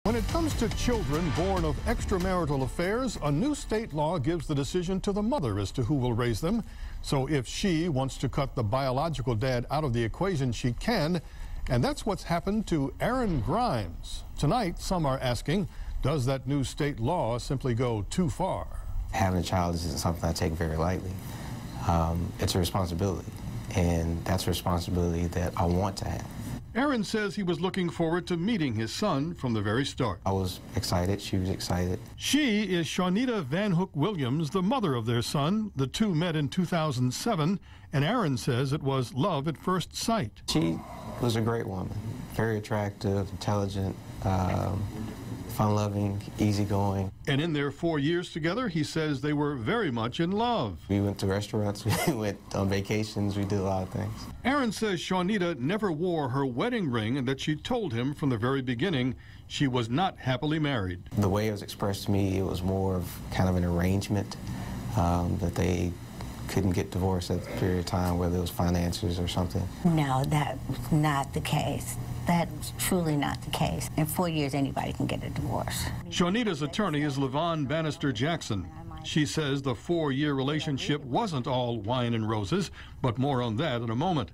When it comes to children born of extramarital affairs, a new state law gives the decision to the mother as to who will raise them. So if she wants to cut the biological dad out of the equation, she can. And that's what's happened to Aaron Grimes. Tonight, some are asking, does that new state law simply go too far? Having a child isn't something I take very lightly. It's a responsibility, and that's a responsibility that I want to have. Aaron says he was looking forward to meeting his son from the very start. I was excited. She was excited. She is Shawnita Van Hook Williams, the mother of their son. The two met in 2007, and Aaron says it was love at first sight. She was a great woman, very attractive, intelligent, fun-loving, easygoing. And in their 4 years together, he says they were very much in love. We went to restaurants, we went on vacations, we did a lot of things. Aaron says Shawnita never wore her wedding ring and that she told him from the very beginning she was not happily married. The way it was expressed to me, it was more of kind of an arrangement, that they couldn't get divorced at the period of time, whether it was finances or something. No, that's not the case. That's truly not the case. In 4 years, anybody can get a divorce. Shawnita's attorney is LaVon Bannister Jackson. She says the 4-year relationship wasn't all wine and roses, but more on that in a moment.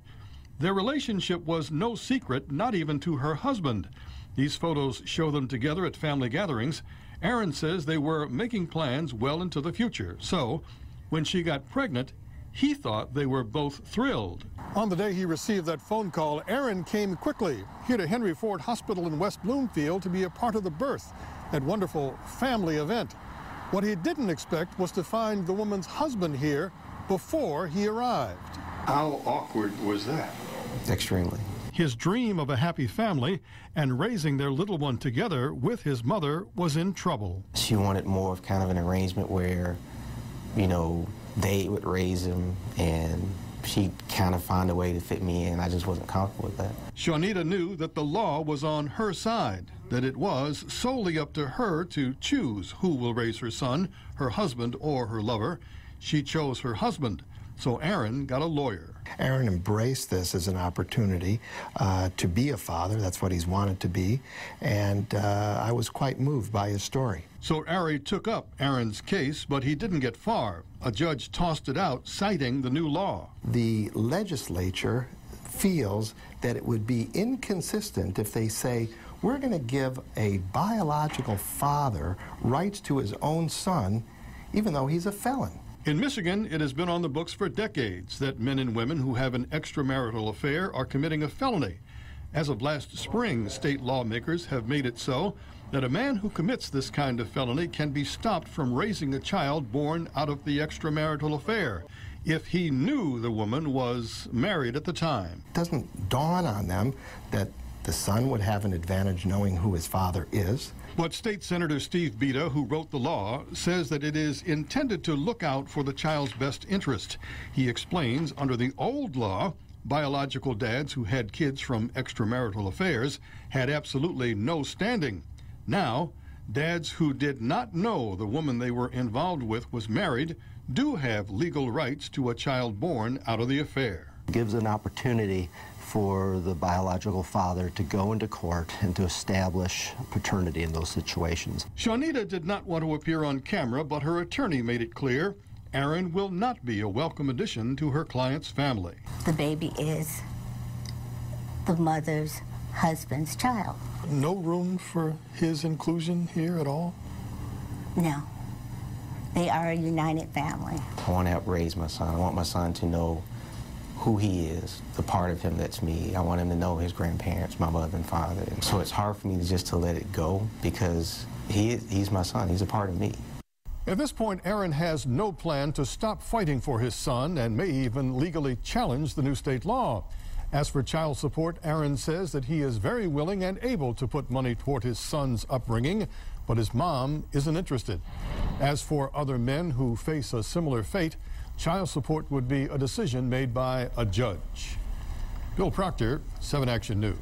Their relationship was no secret, not even to her husband. These photos show them together at family gatherings. Aaron says they were making plans well into the future. So, when she got pregnant, he thought they were both thrilled. On the day he received that phone call, Aaron came quickly here to Henry Ford Hospital in West Bloomfield to be a part of the birth, that wonderful family event. What he didn't expect was to find the woman's husband here before he arrived. How awkward was that? Extremely. His dream of a happy family and raising their little one together with his mother was in trouble. She wanted more of kind of an arrangement where, you know, they would raise him and she'd kind of find a way to fit me in. I just wasn't comfortable with that. Shawnita knew that the law was on her side, that it was solely up to her to choose who will raise her son, her husband or her lover. She chose her husband, so Aaron got a lawyer. Aaron embraced this as an opportunity to be a father. That's what he's wanted to be, and I was quite moved by his story. So Ari took up Aaron's case, but he didn't get far. A judge tossed it out, citing the new law. The legislature feels that it would be inconsistent if they say, we're going to give a biological father rights to his own son, even though he's a felon. In Michigan, it has been on the books for decades that men and women who have an extramarital affair are committing a felony. As of last spring, state lawmakers have made it so that a man who commits this kind of felony can be stopped from raising a child born out of the extramarital affair if he knew the woman was married at the time. It doesn't dawn on them that the son would have an advantage knowing who his father is. But State Senator Steve Beda, who wrote the law, says that it is intended to look out for the child's best interest. He explains, under the old law, biological dads who had kids from extramarital affairs had absolutely no standing. Now, dads who did not know the woman they were involved with was married do have legal rights to a child born out of the affair. It gives an opportunity for the biological father to go into court and to establish paternity in those situations. Shawnita did not want to appear on camera, but her attorney made it clear Aaron will not be a welcome addition to her client's family. The baby is the mother's husband's child. No room for his inclusion here at all? No. They are a united family. I want to help raise my son. I want my son to know who he is, the part of him that's me. I want him to know his grandparents, my mother and father. And so it's hard for me just to let it go because he's my son. He's a part of me. At this point, Aaron has no plan to stop fighting for his son and may even legally challenge the new state law. As for child support, Aaron says that he is very willing and able to put money toward his son's upbringing, but his mom isn't interested. As for other men who face a similar fate, child support would be a decision made by a judge. Bill Proctor, 7 Action News.